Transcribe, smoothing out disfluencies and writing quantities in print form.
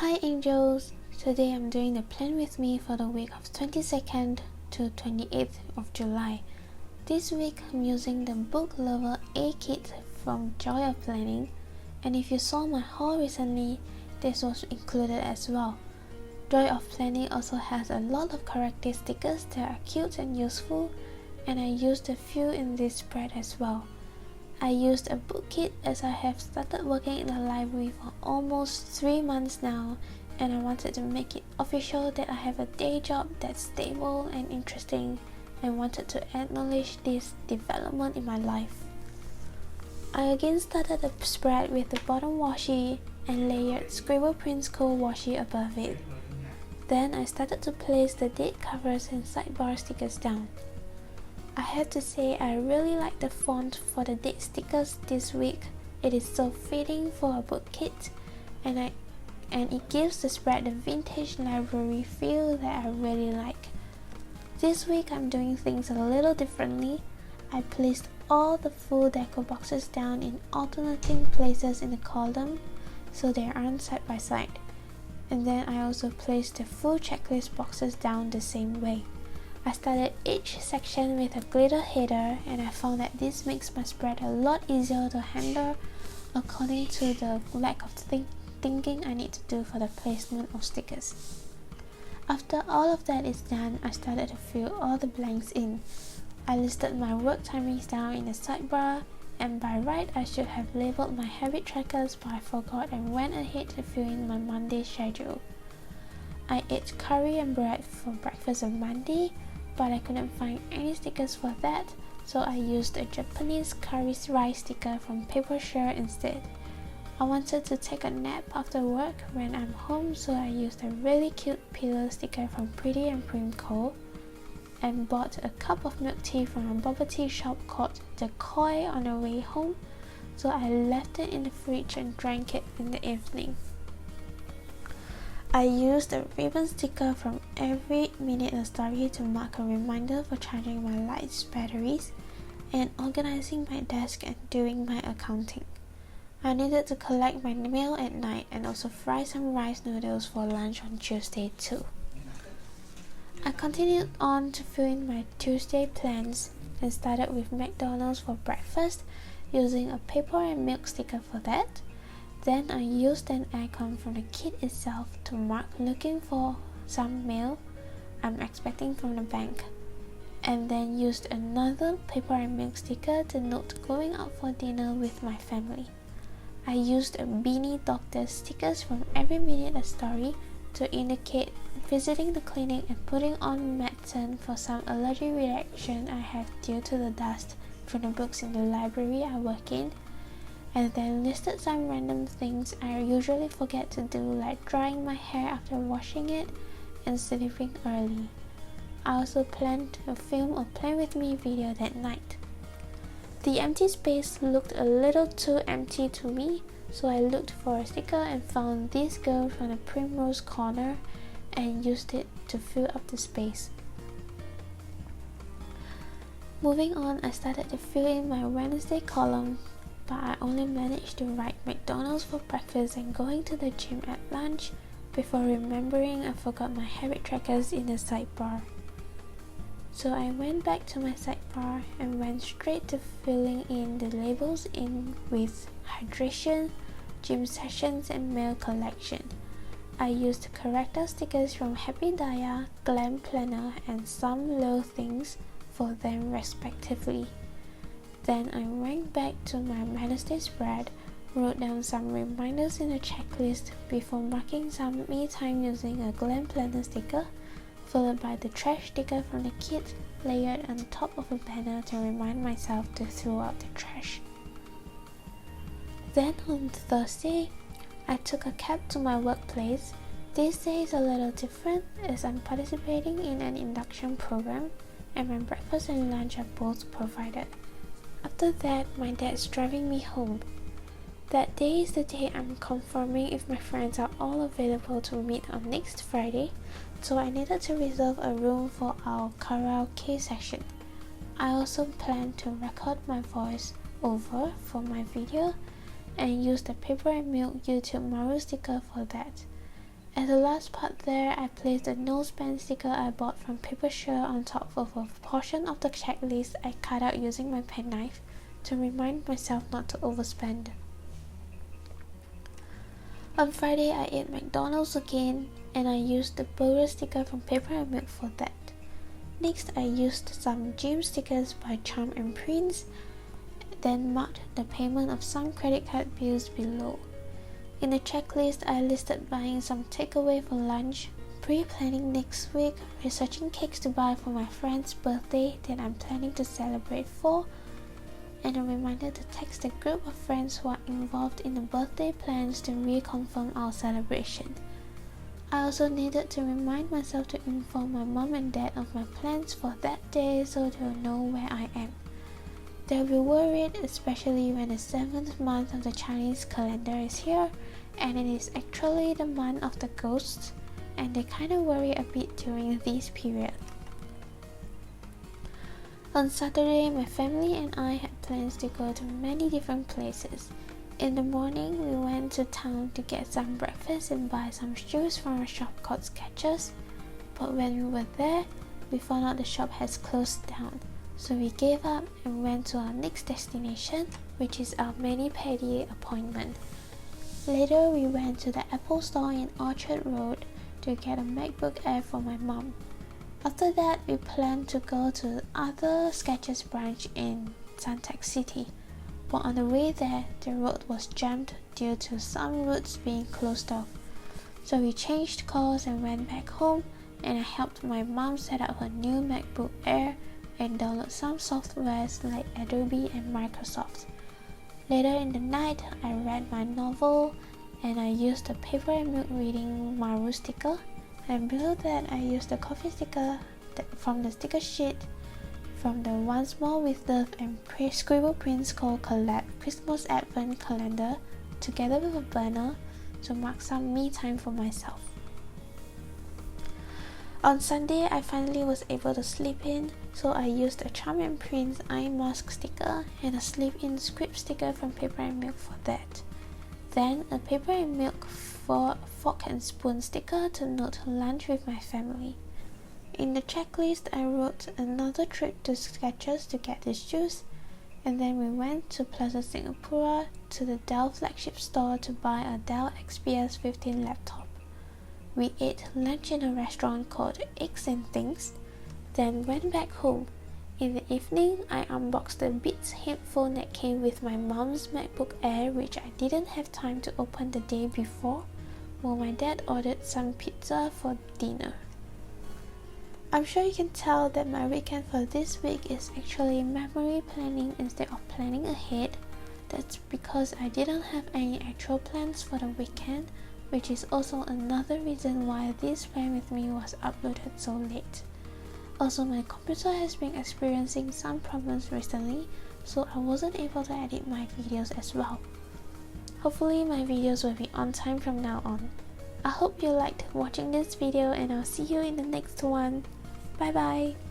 Hi angels! Today I'm doing the plan with me for the week of 22nd to 28th of July. This week I'm using the Book Lover A Kit from Joy of Planning, and if you saw my haul recently, this was included as well. Joy of Planning also has a lot of character stickers that are cute and useful, and I used a few in this spread as well. I used a book kit as I have started working in the library for almost 3 months now, and I wanted to make it official that I have a day job that's stable and interesting, and wanted to acknowledge this development in my life. I again started the spread with the bottom washi and layered Scribble Prints Co. washi above it. Then I started to place the date covers and sidebar stickers down. I have to say I really like the font for the date stickers this week. It is so fitting for a book kit, and it gives the spread the vintage library feel that I really like. This week I'm doing things a little differently. I placed all the full deco boxes down in alternating places in the column so they aren't side by side. And then I also placed the full checklist boxes down the same way. I started each section with a glitter header, and I found that this makes my spread a lot easier to handle according to the lack of thinking I need to do for the placement of stickers. After all of that is done, I started to fill all the blanks in. I listed my work timings down in the sidebar, and by right I should have labeled my habit trackers, but I forgot and went ahead to fill in my Monday schedule. I ate curry and bread for breakfast on Monday, but I couldn't find any stickers for that, so I used a Japanese curry rice sticker from Papershare instead. I wanted to take a nap after work when I'm home, so I used a really cute pillow sticker from Pretty and Prim Co. and bought a cup of milk tea from a bubble tea shop called The Koi on the way home, so I left it in the fridge and drank it in the evening. I used a ribbon sticker from Every Minute a Story to mark a reminder for charging my lights batteries and organizing my desk and doing my accounting. I needed to collect my mail at night and also fry some rice noodles for lunch on Tuesday too. I continued on to fill in my Tuesday plans and started with McDonald's for breakfast, using a paper and milk sticker for that. Then I used an icon from the kit itself to mark looking for some mail I'm expecting from the bank, and then used another paper and milk sticker to note going out for dinner with my family. I used a Beanie Doctor stickers from Every Minute a Story to indicate visiting the clinic and putting on medicine for some allergy reaction I had due to the dust from the books in the library I work in, and then listed some random things I usually forget to do, like drying my hair after washing it and sleeping early. I also planned to film a Plan With Me video that night. The empty space looked a little too empty to me, so I looked for a sticker and found this girl from the Primrose Corner and used it to fill up the space. Moving on, I started to fill in my Wednesday column, but I only managed to write McDonald's for breakfast and going to the gym at lunch before remembering I forgot my habit trackers in the sidebar. So I went back to my sidebar and went straight to filling in the labels in with hydration, gym sessions and mail collection. I used character stickers from Happy Daya, Glam Planner and Some Little Things for them respectively. Then I went back to my Wednesday spread, wrote down some reminders in the checklist before marking some me time using a Glam Planner sticker, followed by the trash sticker from the kit layered on top of a banner to remind myself to throw out the trash. Then on Thursday, I took a cab to my workplace. This day is a little different as I'm participating in an induction program and my breakfast and lunch are both provided. After that, my dad's driving me home. That day is the day I'm confirming if my friends are all available to meet on next Friday, so I needed to reserve a room for our karaoke session. I also plan to record my voice over for my video and use the Paper and Milk YouTube Mario sticker for that. At the last part there, I placed a noseband sticker I bought from Papershare on top of a portion of the checklist I cut out using my penknife to remind myself not to overspend. On Friday, I ate McDonald's again, and I used the burger sticker from Paper and Milk for that. Next, I used some gym stickers by Charm and Prince, then marked the payment of some credit card bills below. In the checklist, I listed buying some takeaway for lunch, pre-planning next week, researching cakes to buy for my friend's birthday that I'm planning to celebrate for, and a reminder to text a group of friends who are involved in the birthday plans to reconfirm our celebration. I also needed to remind myself to inform my mom and dad of my plans for that day so they'll know where I am. They'll be worried, especially when the 7th month of the Chinese calendar is here and it is actually the month of the ghosts, and they kinda worry a bit during this period. On Saturday, my family and I had plans to go to many different places. In the morning, we went to town to get some breakfast and buy some shoes from a shop called Skechers, but when we were there, we found out the shop has closed down. So we gave up and went to our next destination, which is our mani-pedi appointment. Later, we went to the Apple store in Orchard Road to get a MacBook Air for my mom. After that, we planned to go to the other Skechers branch in Suntec City, but on the way there, the road was jammed due to some routes being closed off. So we changed course and went back home, and I helped my mom set up her new MacBook Air and download some softwares like Adobe and Microsoft. Later in the night, I read my novel and I used the Paper and Milk reading Maru sticker, and below that I used the coffee sticker from the sticker sheet from the Once More with Love and Scribble Prints called Collab Christmas Advent Calendar together with a banner to mark some me time for myself. On Sunday, I finally was able to sleep in, so I used a Charm and Prince eye mask sticker and a sleep-in script sticker from Paper and Milk for that. Then a Paper and Milk for fork and spoon sticker to note lunch with my family. In the checklist, I wrote another trip to Skechers to get these shoes, and then we went to Plaza Singapura to the Dell flagship store to buy a Dell XPS 15 laptop. We ate lunch in a restaurant called Eggs and Things, then went back home. In the evening, I unboxed the Beats headphone that came with my mom's MacBook Air, which I didn't have time to open the day before, while my dad ordered some pizza for dinner. I'm sure you can tell that my weekend for this week is actually memory planning instead of planning ahead. That's because I didn't have any actual plans for the weekend, which is also another reason why this Plan With Me was uploaded so late. Also, my computer has been experiencing some problems recently, so I wasn't able to edit my videos as well. Hopefully my videos will be on time from now on. I hope you liked watching this video, and I'll see you in the next one. Bye bye!